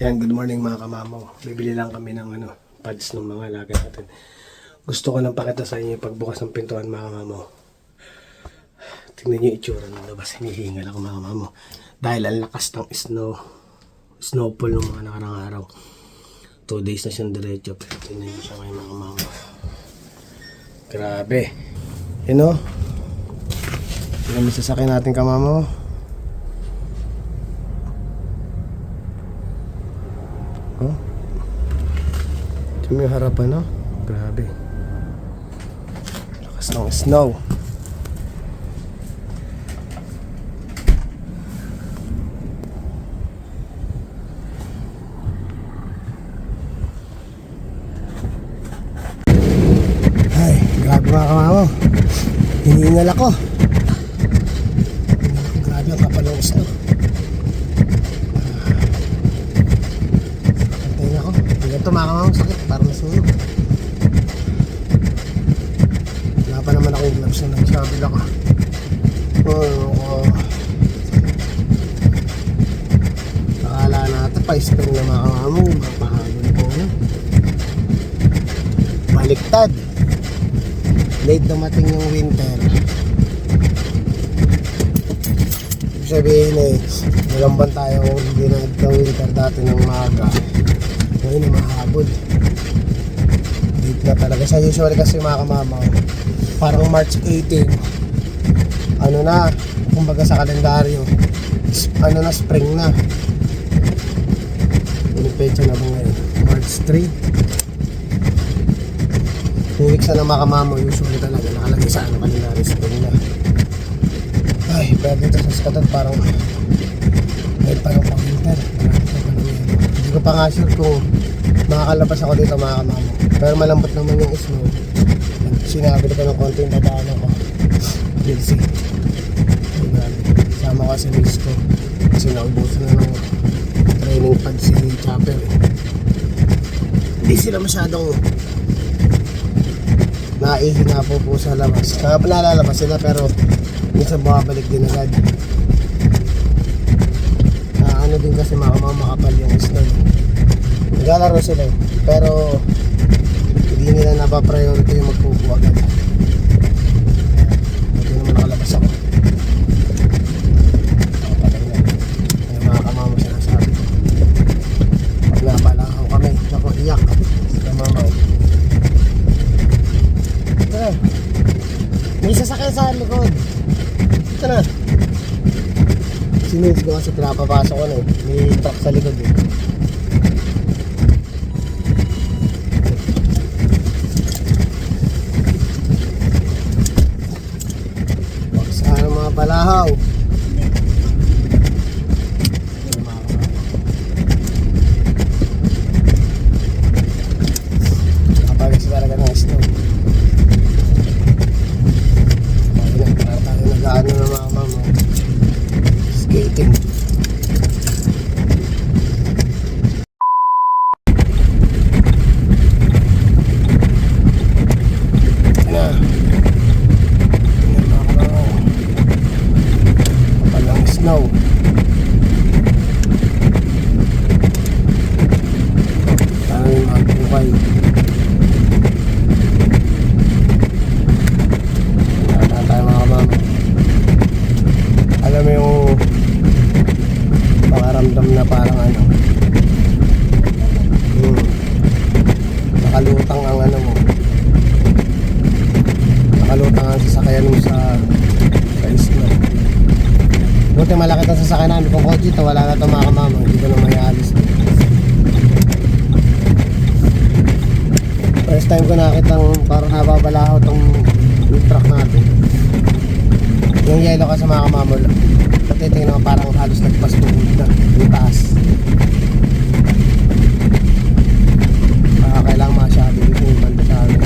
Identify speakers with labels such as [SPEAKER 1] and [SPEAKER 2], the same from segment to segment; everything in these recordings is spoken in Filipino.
[SPEAKER 1] Yan, good morning mga kamamaw. Bibili lang kami ng pads ng mga alaga natin. Gusto ko lang pakita sa inyo yung pagbukas ng pintuan mga kamamaw. Tingnan nyo yung itsura ng labas. Hinihingal ako mga kamamaw. Dahil ang lakas ng snowfall ng mga nakarang araw. 2 days na siyang diretso. Pero tingnan nyo siya ngayon mga kamamaw. Grabe. Yan o. Tingnan mo sasakyan natin kamamaw. Oh. Ito yung harapan, no? Grabe. Lakas ng snow. Ay, grabe mga kamamo. Hinihingal ako. Grabe ang kapal ng snow. Ito mga kamamang sakit, parang nasunog. Wala pa naman ako yung gloves na nagsabil ako. Akala natin pa spring na mga kamamang, mapahabol po yun. Baliktad. Late dumating yung winter. Ibig sabihin nalamban tayo kung hindi nagka-winter dati ng maga. Ngayon na mahabol. Dito na talaga. Sa usual kasi mga kamamaw, parang March 18. Kumbaga sa kalendaryo, na spring na. Yung pecha na ba ngayon? March 3. 2 weeks na mga kamamaw, usually talaga nakalagay sa kalendaryo, spring na. Ay, pero dito sa Skatan parang parang pang-winter. Hindi ko pa nga sure kung makakalabas ako dito mga kamamo. Pero malambot naman yung snow. Sinabi ko ng konti yung dadaan ako. Busy. Sama ko si miss ko. Kasi naubusan na ng training pad si Chopper. Hindi sila masyadong naihina po sa labas. Nalalabas sila pero minsan bumabalik din agad. Din kasi makapal yung snow. Naglalaro sila pero hindi nila napapriority yung magpupo agad. Ito naman nakalabas ako. Ano mga kamamaw sinasabi ko. Pag napalakaw kami, ako iyak kamamaw. May sasakyan sa likod. Ito na. Sinunod ko kasi pinapapasok ko may truck sa likod Sana mga palahaw. Kapagas talaga ng snow. Ayun, para tayo nag-ano na mga mama. Skating. Palang snow. Parang yung mga bukay. Lahat tayo mga mama. Alam mo yung pakaramdam na parang nakalutang ang mo, nakalutang ang sasakyan mo sa isla. Buti malaki ang sasakyan namin. Kung kotse ito, wala na ito mga kamamang, hindi ko na may alis. First time ko nakita parang nababalaho itong truck natin. Yung yellow kasi mga kamamol, patitingin naman parang halos nagpastuhod na yung taas. Kailangan masyado dito yung banda sa amin.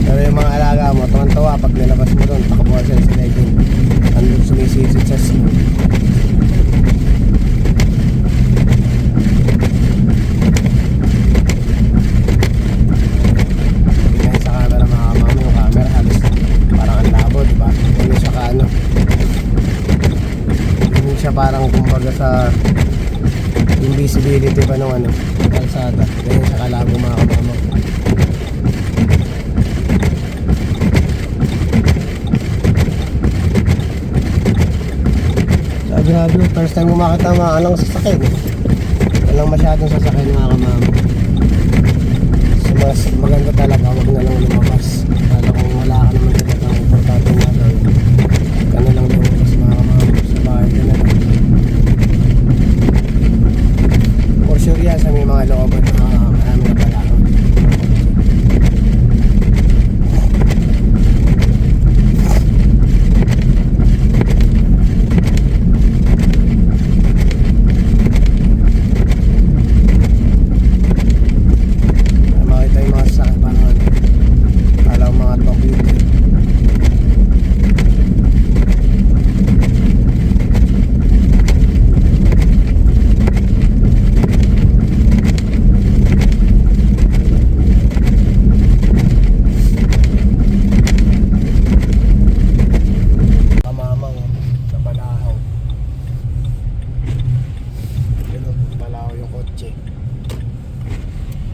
[SPEAKER 1] Pero yung mga alaga mo, tuwan-tuwa pag nilabas mo doon, takabuha sila sa legend. Andun sumisisit sa snow. sa yung visibility pa ng ano, kalsada. Ganyan siya kalago mga kamama. So, grabe, first time mo makita mga alang sasakyan. Walang masyadong sasakyan mga kamama. So, mas maganda talaga, wag na lang lumabas. Kala kung wala ka naman talagang importante nga lang. Ka na lang lumabas mga kamama. Sa bahay ka na lang. For sure yan sa may mga looban na marami na pala. Makita yung mga sasakyan pa naman. Alam mga Tokyo.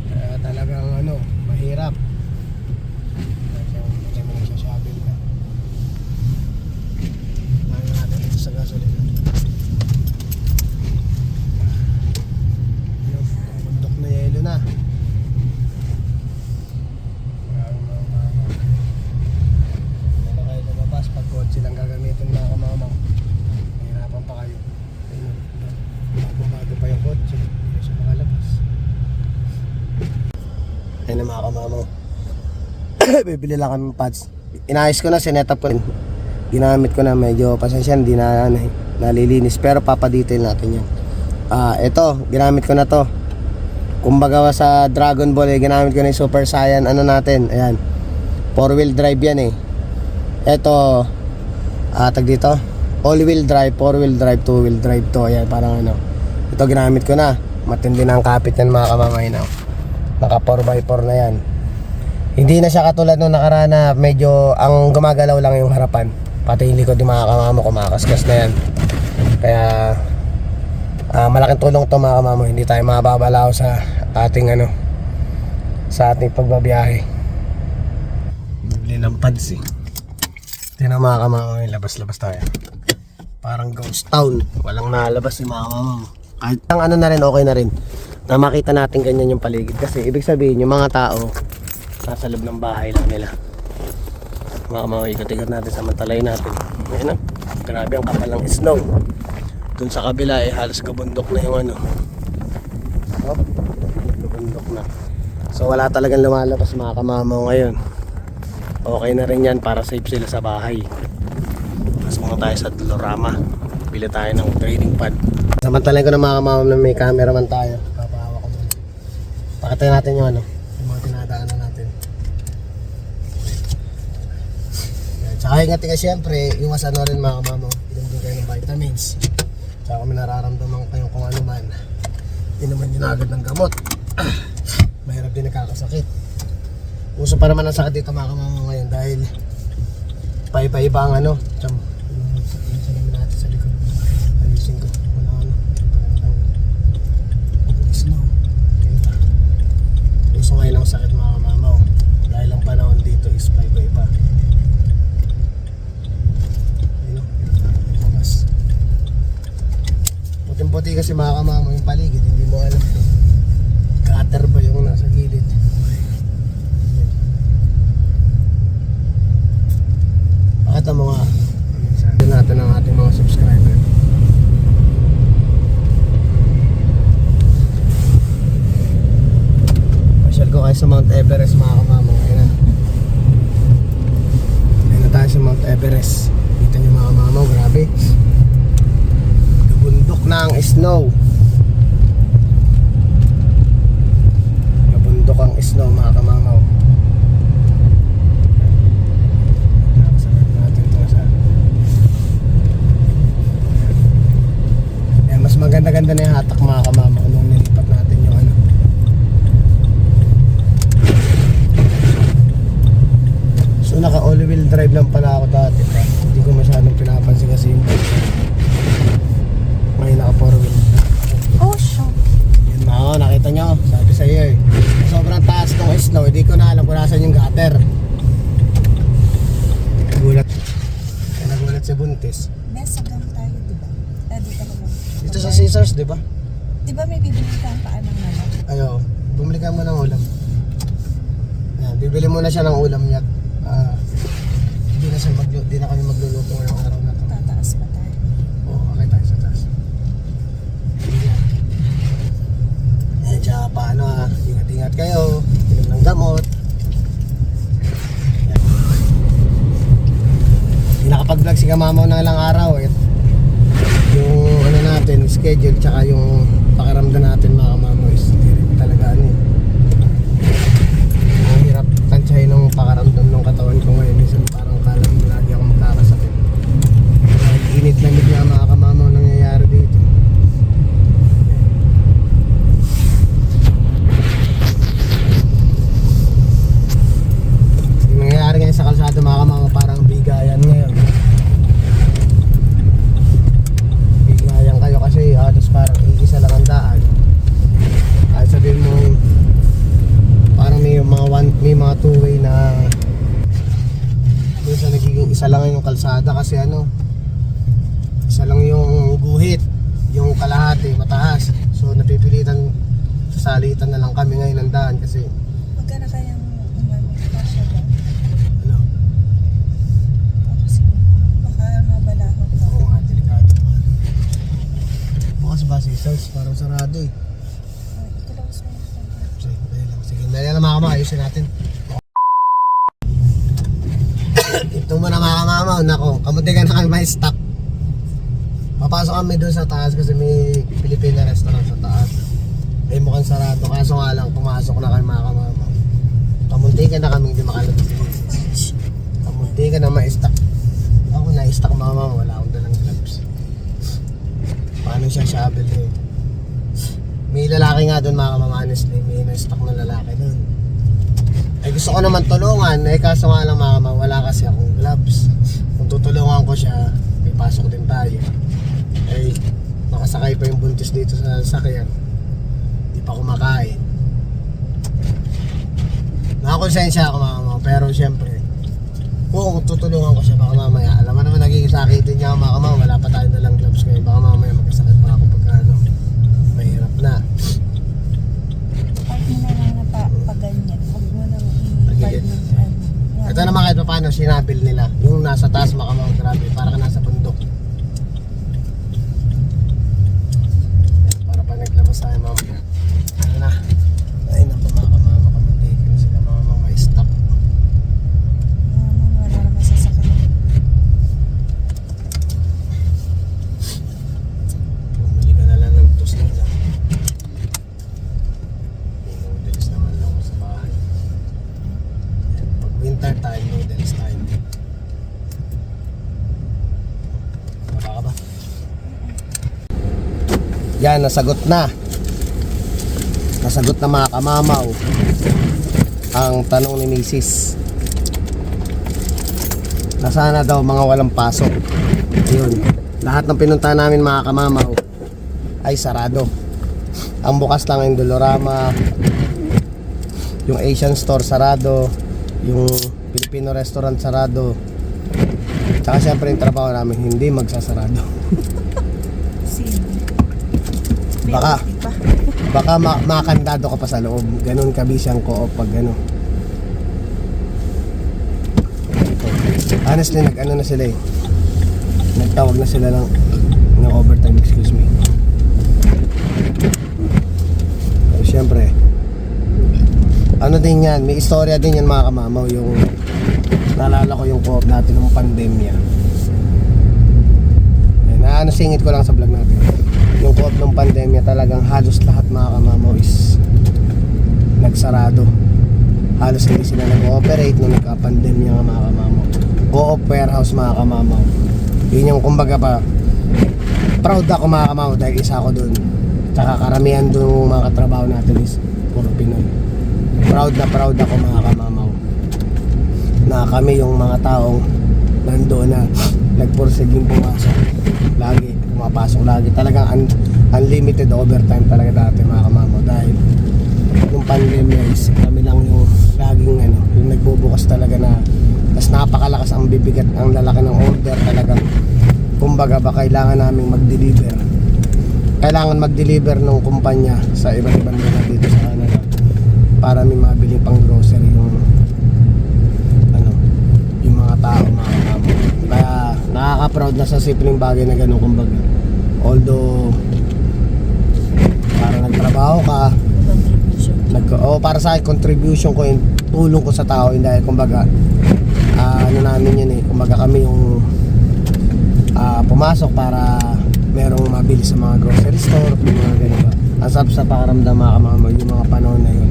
[SPEAKER 1] Kaya talagang ano, mahirap. Kasi may nagsasabi na. Tayo natin dito sa gasolina. Yung bundok na yelo na. Maraming mga mama. Hindi na kayo lumabas pag kotse lang gagamitin mga kamama. Mahirapan pa kayo. Ayun, bago pa yung kotse. Hindi siya makalabas. Ayun na mga kamamaw. Bibili lang kami pads. Inayos ko na, sinet-up ko. Ginamit ko na, medyo pasensya, hindi na nalilinis. Pero papadetail natin yan. Ito, ginamit ko na to. Kumbaga sa Dragon Ball, ginamit ko na yung Super Saiyan. Ano natin, ayan. 4-wheel drive yan eh. Ito, tag dito. All-wheel drive, 4-wheel drive, 2-wheel drive to. Ayan, parang ano. Ito ginamit ko na. Matindi na ang kapit yan mga kamamay na. Naka 4x4 na yan. Hindi na siya katulad nung nakaraan na medyo ang gumagalaw lang yung harapan. Pati yung likod yung mga kamamo kumakaskas na yan. Kaya malaking tulong to mga kamamo. Hindi tayo mababalaw sa ating ano, sa ating pagbabiyahe. Bibili ng pads eh. Tingnan mga kamamo, labas-labas tayo. Parang ghost town. Walang nalabas yung mga kamamo. Kahit ang ano na rin, okay na rin na makita natin ganyan yung paligid. Kasi ibig sabihin yung mga tao nasa loob ng bahay lang nila. Mga ikot-ikot natin, samantalayin natin. Ayun na, grabe ang kapal ng snow. Dun sa kabila halos gabundok na yung ano. Oh, gabundok na. So wala talagang lumalabas mga kamamaw ngayon. Okay na rin yan para safe sila sa bahay. Pasok na tayo sa Dolorama. Bili tayo ng trading pad. Samantalayin ko na mga kamamaw na may cameraman tayo. Pakita natin yung ano, yung mga tinadaanan natin. Yan. Tsaka ingatin ka siyempre, iwas ano rin mga kamamo. Inom din kayo ng vitamins. Tsaka kung may nararamdaman kayo kung ano man, inuman nyo na agad ng gamot. Mahirap din nakakasakit. Uso pa naman ang sakit dito mga kamamo ngayon dahil paiba-iba ang ano. Tsaka yung salamin natin sa likod. Ayusin ko. Walang ano. Snow. So ngayon ang sakit mga kamamaw dahil ang panahon dito is paiba-iba. Ayun o, bukas. Puting-puti kasi mga kamamaw yung paligid, hindi mo alam kung gutter ba yung nasa gilid. Pakita mo nga sabi natin ang ating mga subscriber. Ko kayo sa Mount Everest mga kamamaw. Ayun na tayo sa Mount Everest. Kita nyo mga kamamaw, grabe. Gabundok na ang snow. Gabundok ang snow mga kamamaw. Nakasagot natin ito sa mas maganda-ganda na yung hatak mga kamamaw nung nilipat natin yung ano. So naka all-wheel drive lang pala ako dati pa. Hindi ko masyadong pinapansin kasi yung ngayon naka 4 snow, hindi ko na alam kung nasan yung gutter. Nagulat si Buntis.
[SPEAKER 2] Best hanggang tayo, di ba? Dito ka naman.
[SPEAKER 1] Dito sa Caesars, di ba?
[SPEAKER 2] Di ba may bibili kang paanong naman?
[SPEAKER 1] Ayo, bumili ka mo ng ulam. Yan, bibili muna siya ng ulam niya. Di na kami magluluto ngayong araw na to.
[SPEAKER 2] Tataas pa tayo.
[SPEAKER 1] Oo, okay tayo sa taas. Yan. Yan, tsaka paano ingat-ingat kayo. Inom ng gamot. Yan. Hindi nakapag-vlog si Kamamaw na ilang araw. Yung ano natin, schedule, tsaka yung pakiramdam natin mga Kamamaw is talaga ano eh. Ang hirap tansyahin ng pakaramdam ng katawan ko ngayon. Minsan parang kala mo lagi ako magkakasakit. Init-lamig nga mga Kamamaw nangyayari dito. Yung nangyayari ngayon sa kalsada mga Kamamaw parang bigayan ngayon. Bigayan kayo kasi halos parang iisa lang ang daan. Kahit sabihin mo parang may mga two-way na minsan nagiging isa lang yung kalsada kasi ano, isa lang yung guhit, yung kalahati mataas, so napipilitan sasalitan na lang kami ngayon ng daan kasi
[SPEAKER 2] Magka na kayang kasya ba?
[SPEAKER 1] ano,
[SPEAKER 2] Kasi baka mabalahot ka.
[SPEAKER 1] oo nga, delikado naman. Bukas ba si Sals, parang sarado eh.
[SPEAKER 2] I-close mo.
[SPEAKER 1] Sige, dali lang mga Kamamaw, ayusin natin. Ito mo na mga Kamamaw, nako, kamuti ka na kami may stock. Papasok kami doon sa taas kasi may Filipino restaurant sa taas. Ay mukhang sarado, kaso nga lang pumasok na kami mga Kamamaw. Kamunti ka na kami hindi makalabas. Kamunti ka na may stock. Ako na-stock mga Kamamaw, wala akong dalang gloves. Paano siya shovel eh. May lalaki nga doon mga Kamamaw, honestly, may na-stock na lalaki doon. Ay gusto ko naman tulungan, eh kaso nga lang mga Kamamaw, wala kasi akong gloves. Kung tutulungan ko siya, may pasok din tayo. Ay nakasakay pa yung buntis dito sa sasakyan. Di pa kumakain. Nakakonsensya ako mga Kamamaw, pero syempre kung tutulungan ko siya baka mamaya, alam mo naman naging sakitin niya mga Kamamaw, wala pa tayo nalang gloves ngayon, baka mamaya magkasakit pa ako pagka ano, mahirap na.
[SPEAKER 2] Pag mo na lang na paganyan, huwag mo nang i-part ng ano.
[SPEAKER 1] Ito naman kahit pa paano sinabil nila, yung nasa taas mga Kamamaw, grabe, para ka nasa bundok. Para pa naglabas tayo mamaya. Ano na? Ay na po mga Kamamaw, kamunti ka na sila mga Kamamaw, may stock.
[SPEAKER 2] Wala naman sasakyan.
[SPEAKER 1] Bumili ka na lang ng toast na lang. Noodles naman lang sa bahay. Pag winter time, noodles time. Baka ka ba? Yan, nasagot na. Nasagot na mga Kamamaw ang tanong ni Mrs. Nasana daw mga walang pasok. Yun. Lahat ng pinunta namin mga Kamamaw ay sarado. Ang bukas lang yung Dolorama, yung Asian store sarado, yung Filipino restaurant sarado. Tsaka syempre yung trabaho namin hindi magsasarado.
[SPEAKER 2] Sino?
[SPEAKER 1] Baka makandado ka pa sa loob. Ganun kabisi ang co-op pag ano. Honestly, nag-ano na sila eh. Nagtawag na sila ng overtime, excuse me. Pero syempre, ano din yan, may istorya din yan mga Kamamaw. Yung naalala ko yung co-op natin ng pandemya. Singit ko lang sa vlog natin. Yung co-op ng pandemya talagang halos lahat mga Kamamaw is nagsarado. Halos hindi sila nag-ooperate nung nagka-pandemya nga mga Kamamaw. Co-op warehouse mga Kamamaw. Yun yung kumbaga pa, proud ako mga Kamamaw dahil isa ako dun. Tsaka karamihan dun ng mga katrabaho natin is puro Pinoy. Proud ako mga Kamamaw na kami yung mga taong nandoon na nagpursiging pumasok lagi, pumapasok lagi talagang unlimited overtime talaga dati mga Kamamaw dahil nung problema is kami lang yung laging ano, yung nagbubukas talaga na tas napakalakas ang bibigat, ang lalaki ng order talagang kumbaga ba kailangan naming mag-deliver, kailangan mag-deliver ng kumpanya sa iba't ibang lugar dito sa Canada para may mabiling pang grocery yung ano, yung mga tao, mga kamo. Kaya nakaka-proud na sa simpleng bagay na gano'n kumbaga. Although para nagtrabaho ka, para sa akin contribution ko yung tulong ko sa tao, dahil kumbaga ano namin yun kumbaga kami yung pumasok para merong mabili sa mga grocery store, yung mga ganun ba. Ang sarap sa pakaramdam mga kamama yung mga panahon na yun.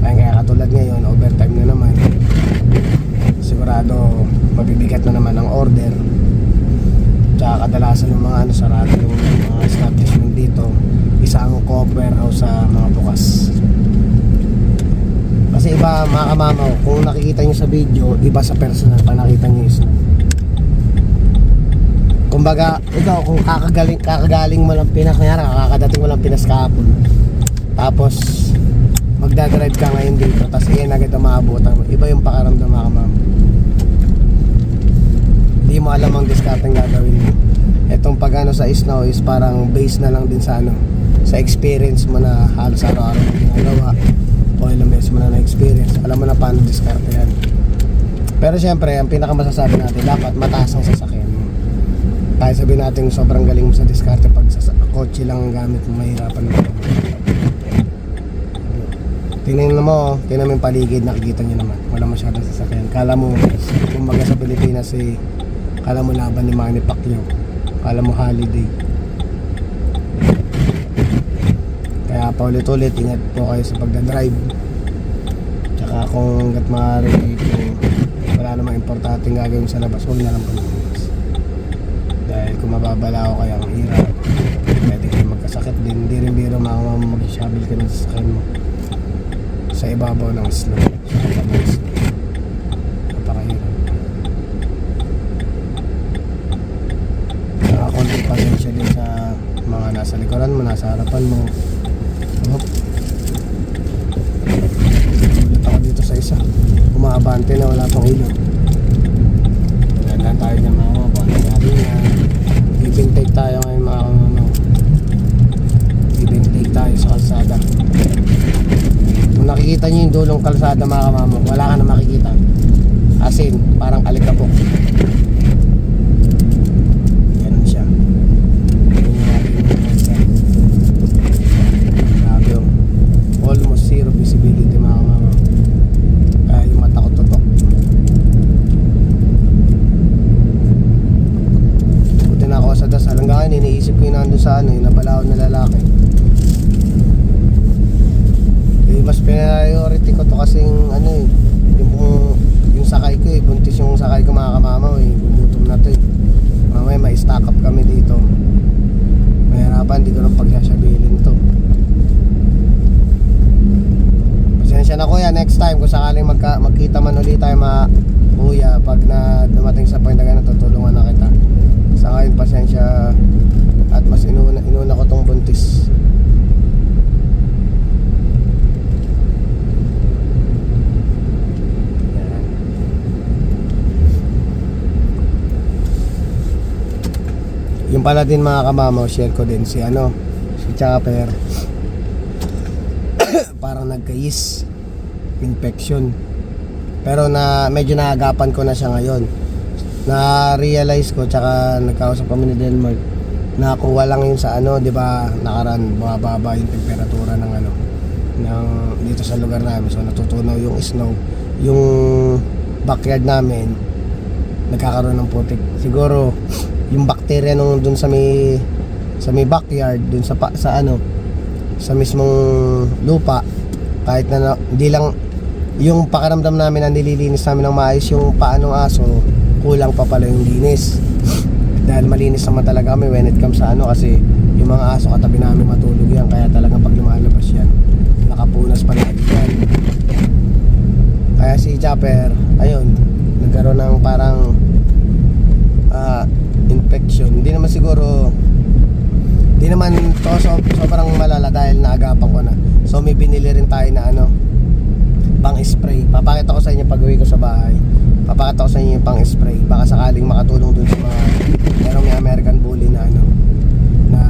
[SPEAKER 1] Kaya katulad ngayon, overtime na naman, sigurado mabibigat na naman ang order. Tsaka kadalasan ng mga sarado yung mga establishment dito, isang co-op warehouse sa mga bukas. Kasi iba mga kamamaw, kung nakikita nyo sa video, iba sa personal pa nakita nyo is kumbaga, ikaw kung kakagaling mo lang Pinas, kakadating mo lang Pinas kahapon, tapos magdadrive ka ngayon dito, tapos iyan agad ang maabutan mo, iba yung pakaramdam mga kamamaw. Hindi mo alam ang diskarte gagawin mo. Etong pag ano sa snow is parang base na lang din sa ano, sa experience mo na halos araw-araw mo ginagawa o ilang beses mo na na-experience, alam mo na paano diskarte yan. Pero syempre, ang pinakamasasabi natin, dapat mataas ang sasakyan mo. Kahit sabihin natin sobrang galing mo sa diskarte, pag sa kotse lang ang gamit mo, mahirapan mo. Tingnan mo yung paligid, nakikita nyo naman, wala masyadong sasakyan. Kala mo, kumbaga sa Pilipinas kala mo laban ni Manny Pacquiao, kala mo holiday. Kaya paulit-ulit, ingat po kayo sa pagdadrive. Tsaka kung hanggat maaari, kung wala namang importanteng gagawin sa labas, huwag na lang pagbubukas. Dahil kung mababala ako kaya ang hirap, pwede kayo magkasakit din. Hindi rin biro mag-shovel ka ng sasakyan mo sa ibabaw ng snow, sa ibabaw ng snow. Napakahirap. Konting pasensya din sa mga nasa likuran mo, nasa harapan mo. Ulit ako dito sa isa, umaabante na wala pang ilog. Wala tayo dyan mga mga natin na give and take tayo ngayon mga kamama. Give and take tayo sa kalsada. Kung nakikita nyo yung dulong kalsada mga kamama, wala ka na makikita, as in parang alikabok. Ganun siya. Grabe yung almost zero visibility mga kamama. Kaya yung mata ko tutok. Buti na ako sa dasal. Hanggang ngayon iniisip ko yung nandun sa ano, yung napalaon na lalaki. Mas priority ko to kasing ano yung sakay ko buntis yung sakay ko mga kamamaw gugutom na to mamaya ma-stack up kami dito, mahirapan, di ko nang pagsasabilin to. Pasensya na kuya, next time kung sakaling magkita man ulit tayo mga kuya, pag na dumating sa point na gano'n, tutulungan na kita. Sa ngayon pasensya, at mas inuna ko tong buntis. Yung pala din mga kamamaw, share ko din si Chopper. Parang nagka-yeast infection. Pero medyo naagapan ko na siya ngayon. Na-realize ko, tsaka nagkausap kami ni Denmark, nakuha lang yun sa di ba, nakaraan bumababa yung temperatura ng dito sa lugar namin. So natutunaw yung snow. Yung backyard namin nagkakaroon ng putik. Siguro yung bacteria nung dun sa may backyard, dun sa mismong lupa, kahit na hindi lang yung pakaramdam namin na nililinis namin ng maayos yung paa ng aso, kulang pa pala yung linis. Dahil malinis naman talaga kami when it comes sa kasi yung mga aso katabi namin matulog yan, kaya talagang pag lumalabas yan nakapunas palagi yan. Kaya si Chopper, ayun, nagkaroon ng parang infection. Hindi Di naman to sobrang malala dahil naagapan ko na. So may binili rin tayo na ano, pang spray. Papakita ko sa inyo pag uwi ko sa bahay. Papakita ko sa inyo yung pang spray. Baka sakaling makatulong dun sa mga merong may American Bully na ano, na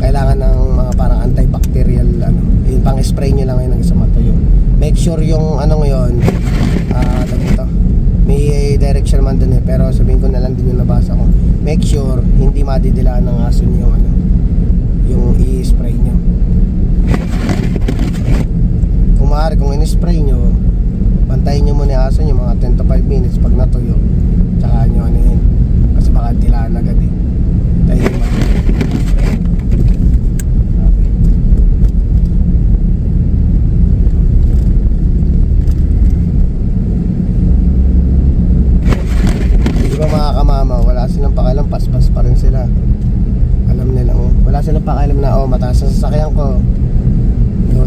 [SPEAKER 1] kailangan ng mga parang antibacterial ano. Yung pang spray nyo lang ngayon hanggang sa matuyo. Make sure yung ano ngayon, ito, may direction man dun eh, pero sabihin ko na lang din yung nabasa ko. Make sure hindi madidilaan ng aso nyo yung ano, yung i-spray nyo. Kung maaari, kung in-spray nyo, bantayin nyo muna yung aso nyo mga 10 to 5 minutes pag natuyo. Tsaka nyo ano yun, kasi baka dilaan agad eh. Tayo yung mga kamama, wala silang pakialam, paspas pa rin sila. Alam nila, wala silang pakialam na mataas ang sasakyan ko.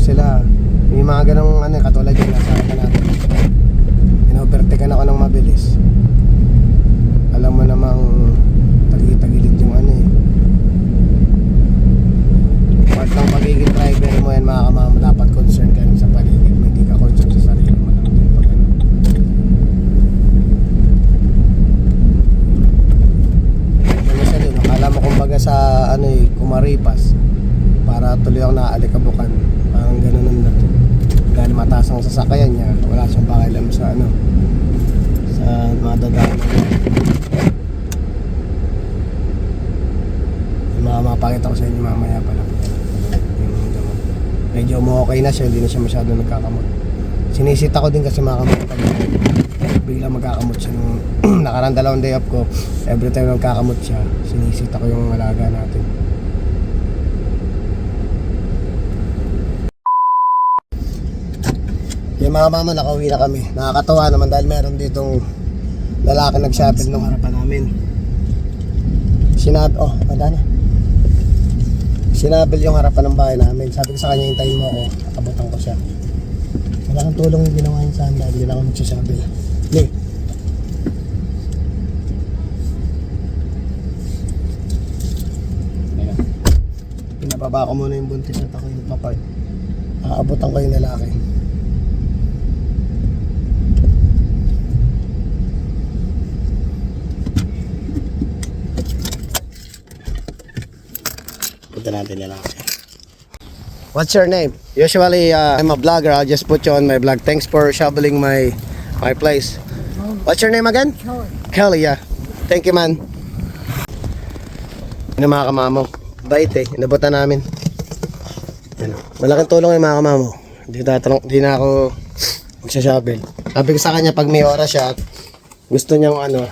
[SPEAKER 1] Sila, may mga ganong ano, katulad yun, nasa akin natin. In-overtaken ako ng mabilis. Alam mo namang tagilid yung ano eh. Part ng pagiging driver mo yan mga kamama, dapat concern ka rin sa paligid mo, hindi ka concern sa sarili mo lang din pag ano. Akala mo kumbaga sa ano eh, kumaripas para tuloy ako naaalikabukan, parang gano'n nun natin dahil mataas ang sasakayan niya, wala siyang pakialam sa ano, sa madadaan. Yung mga mapakita ko sa inyo mamaya pala yung gamot. Medyo okay na siya, hindi na siya masyado nagkakamot. Sinisita ko din kasi mga kamot bigla magkakamot siya nung nakarang 2 day off ko. Every time magkakamot siya, sinisita ko yung alaga natin. Yung mga mama, nakauwi na kami. Nakakatawa naman dahil meron ditong lalaki nag-shopping nung harapan namin. Sinabil yung harapan ng bahay namin. Sabi ko sa kanya, hintayin mo ako, nakabutan ko siya. Wala kang tulong yung ginawa niya sa akin dahil hindi na ako magsasabi. Lee. Pinababa ko muna yung buntis at ako yung papay. Aabutan ko yung lalaki. Punta natin yung lalaki. What's your name? Usually, I'm a vlogger. I'll just put you on my vlog. Thanks for shoveling my place. What's your name again?
[SPEAKER 2] Kelly.
[SPEAKER 1] Kelly, yeah. Thank you, man. Ano mga kamamo? Bait eh. Inabutan namin. Ano, malaking tulong yung mga kamamo. Hindi na ako magsashovel. Sabi ko sa kanya, pag may oras siya, gusto niyang ano,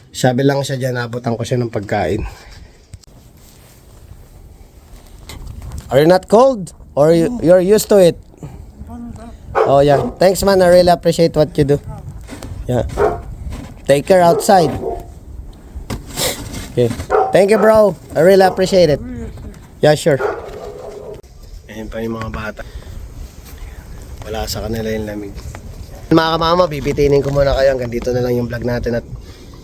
[SPEAKER 1] shovel lang siya dyan, nabutan ko siya ng pagkain. Are you not cold? Or you're used to it? Oh yeah. Thanks man, I really appreciate what you do. Yeah. Take care outside. Okay. Thank you bro. I really appreciate it. Yeah, sure. Ayan pa yung mga bata. Wala sa kanila yung lamig. Mga kamama, bibitinin ko muna kayo. Hanggang dito na lang yung vlog natin at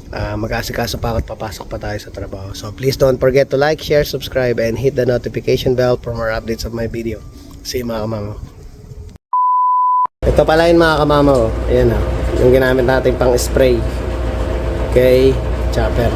[SPEAKER 1] mag-asikaso pa at papasok pa tayo sa trabaho. So please don't forget to like, share, subscribe, and hit the notification bell for more updates of my video. See you mga kamama. Ito pala yung mga kamama. Ayan na. Yung ginamit natin pang spray. Okay, chopper.